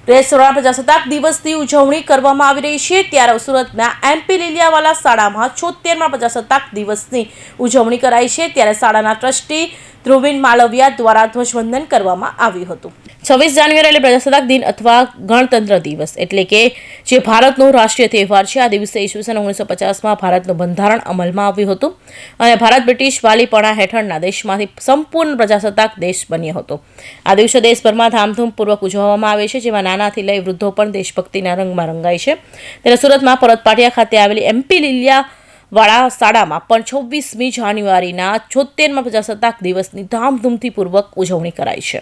દેશભરમાં પ્રજાસત્તાક દિવસની ઉજવણી કરવામાં આવી રહી છે ત્યારે સુરતના એમપી લીલિયાવાલા શાળામાં 76મા પ્રજાસત્તાક દિવસની ઉજવણી કરાઈ છે ત્યારે શાળાના ટ્રસ્ટી ધ્રુવીન માલવિયા દ્વારા ધ્વજવંદન કરવામાં આવ્યું હતું। 26 જાન્યુઆરી એટલે પ્રજાસત્તાક દિન અથવા ગણતંત્ર દિવસ એટલે કે જે ભારતનો રાષ્ટ્રીય તહેવાર છે। આ દિવસે ઈસવીસન 1950માં ભારતનું બંધારણ અમલમાં આવ્યું હતું અને ભારત બ્રિટિશ વાલીપણા હેઠળના દેશમાંથી સંપૂર્ણ પ્રજાસત્તાક દેશ બન્યો હતો। આ દિવસે દેશભરમાં ધામધૂમપૂર્વક ઉજવવામાં આવે છે, જેમાં નાનાથી લઈ વૃદ્ધો પણ દેશભક્તિના રંગમાં રંગાય છે। ત્યારે સુરતમાં પરત પાટિયા ખાતે આવેલી એમપી લીલિયાવાળા શાળામાં પણ 26મી જાન્યુઆરીના 76મા પ્રજાસત્તાક દિવસની ધામધૂમથી પૂર્વક ઉજવણી કરાઈ છે,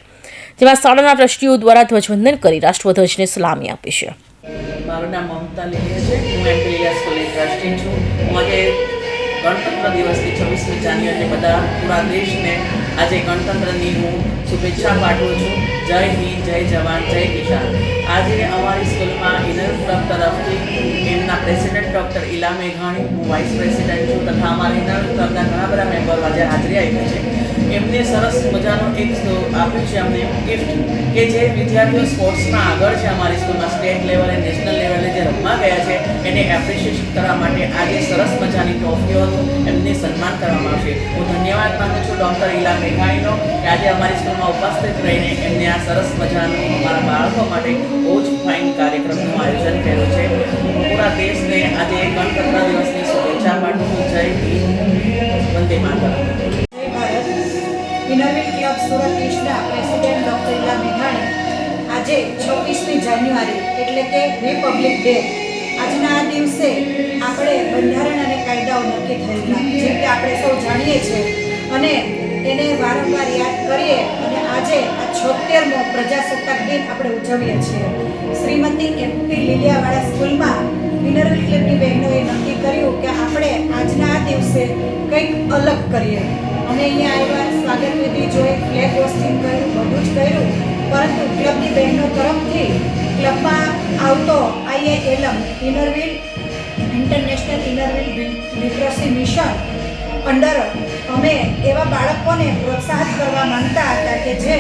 જેમાં શાળાના ટ્રસ્ટીઓ દ્વારા ધ્વજવંદન કરી રાષ્ટ્રધ્વજને સલામી આપી છે। મારું નામ મમતા લીલિયા છે। હું એમપી લીલિયા સ્કૂલની ટ્રસ્ટી છું। હું આજે ગણતંત્ર દિવસની 26મી જાન્યુઆરી બધા પૂરા દેશને આજે ગણતંત્રની હું શુભેચ્છા પાઠવું છું। જય હિન્દ, જય જવાન, જય કિસાન। આજે અમારી સ્કૂલમાં ઇનર ક્લબ તરફથી એમના પ્રેસિડેન્ટ ડૉક્ટર ઇલા મેઘાણી, હું વાઇસ પ્રેસિડેન્ટ છું તથા અમારા ઇનર ક્લબના ઘણા બધા મેમ્બરો આજે હાજરી આપી છે। એમને સરસ મજાનો એક આપ્યું છે અમને ગિફ્ટ કે જે વિદ્યાર્થીઓ સ્પોર્ટ્સમાં આગળ છે અમારી સ્કૂલમાં સ્ટેટ લેવલે, નેશનલ લેવલે જે રમવા ગયા છે એને એપ્રિશિએશન કરવા માટે આજે સરસ મજાની ટ્રોફીઓનું એમને સન્માન કરવામાં આવશે। હું ધન્યવાદ માનું છું ડૉક્ટર ઇલા મેઘાણીનો કે આજે અમારી સ્કૂલમાં ઉપસ્થિત રહીને એમને આ સરસ મજાનું અમારા બાળકો માટે બહુ જ ફાઇન કાર્યક્રમનું આયોજન કર્યું છે। હું પૂરા દેશને આજે ગણતંત્ર દિવસની શુભેચ્છા પાઠવું છું। જય હિન્દ, વંદે માતરમ। ઇનરવિલ ક્લબ સુરત ઈસ્ટના પ્રેસિડેન્ટ ડૉક્ટર ઇલા મેઘાણી આજે 26મી જાન્યુઆરી એટલે કે રિપબ્લિક ડે, આજના આ દિવસે આપણે બંધારણ અને કાયદાઓ નક્કી થયેલા જેમ કે આપણે સૌ જાણીએ છીએ અને તેને વારંવાર યાદ કરીએ અને આજે આ 76મો પ્રજાસત્તાક દિન આપણે ઉજવીએ છીએ। શ્રીમતી એમપી લીલિયાવાળા સ્કૂલમાં ઇનરવિલ ક્લબની બહેનોએ નક્કી કર્યું કે આપણે આજના આ દિવસે કંઈક અલગ કરીએ અને અહીંયા આવ્યા, સ્વાગત વિધિ જોઈ, ફ્લેગ હોસ્ટિંગ કર્યું, બધું જ કર્યું, પરંતુ ક્લબની બહેનો તરફથી ક્લબમાં આવતો IALM Inner Wheel international Inner Wheel literacy mission under અમે એવા બાળકોને પ્રોત્સાહિત કરવા માંગતા હતા કે જે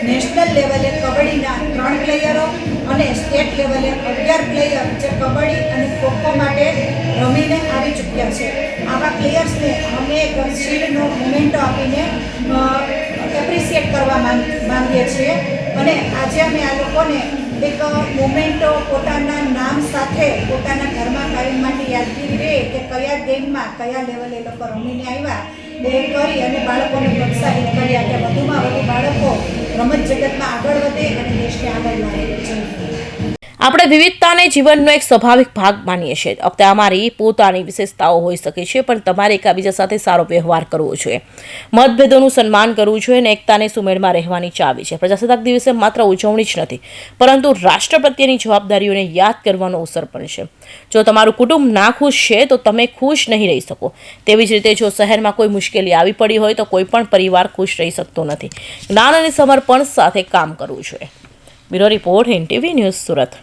નેશનલ લેવલે કબડ્ડીના 3 પ્લેયરો અને સ્ટેટ લેવલે 11 પ્લેયર જે કબડ્ડી અને ખોખો માટે રમીને આવી ચૂક્યા છે। આવા પ્લેયર્સને અમે એક શીલ્ડનો મોમેન્ટો આપીને એપ્રિશિએટ કરવા માંગીએ છીએ અને આજે અમે આ લોકોને એક મોમેન્ટો પોતાના નામ સાથે પોતાના ઘરમાં કાયમ માટે યાદગીરી રહે કે કયા ગેમમાં કયા લેવલે એ લોકો રમીને આવ્યા એ કરી અને બાળકોને પ્રોત્સાહિત કર્યા કે વધુમાં વધુ બાળકો રમત જગતમાં આગળ વધે અને દેશને આગળ લાવે। આપણે વિવિધતાને જીવનનો એક સ્વાભાવિક ભાગ માનીએ છીએ। અમારી પોતાની વિશેષતાઓ હોઈ શકે છે, પણ તમારે એકબીજા સાથે સારો વ્યવહાર કરવો જોઈએ, મતભેદોનું સન્માન કરવું જોઈએ અને એકતાને સુમેળમાં રહેવાની ચાવી છે। પ્રજાસત્તાક દિવસે માત્ર ઉજવણી જ નથી, પરંતુ રાષ્ટ્ર પ્રત્યેની જવાબદારીઓને યાદ કરવાનો અવસર પણ છે। જો તમારું કુટુંબ ના ખુશ છે તો તમે ખુશ નહીં રહી શકો। તેવી જ રીતે જો શહેરમાં કોઈ મુશ્કેલી આવી પડી હોય તો કોઈ પણ પરિવાર ખુશ રહી શકતો નથી। જ્ઞાન અને સમર્પણ સાથે કામ કરવું જોઈએ। Bureau report, NTV news, Surat.